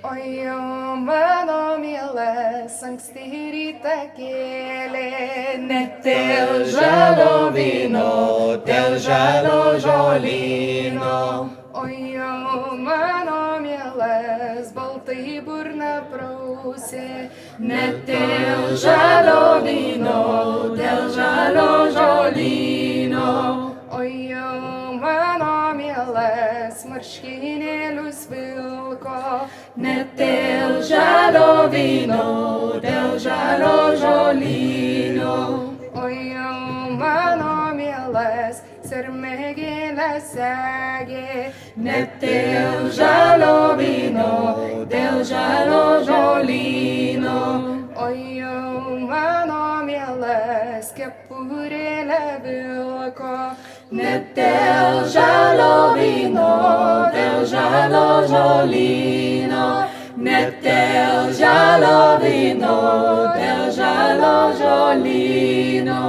Oi, mano mielas, anksti rytą kėlė, net dėl žalio vyno, dėl žalio žolyno. Oi, mano mielas, baltai burna prausė, net dėl žalio vyno, dėl žalio žolyno. Oi, mano mielas, marškinėlius vilko, net dėl žalio vyno, dėl žalio žolyno. Oi, mano mielas, sermėgėlės segė, net dėl žalio vyno, dėl žalio žolyno. Oi, mano mielas, kepurėlę vilko, net dėl žalio vyno, dėl žalio žolyno. Net dėl žalio vyno, dėl žalio žolyno.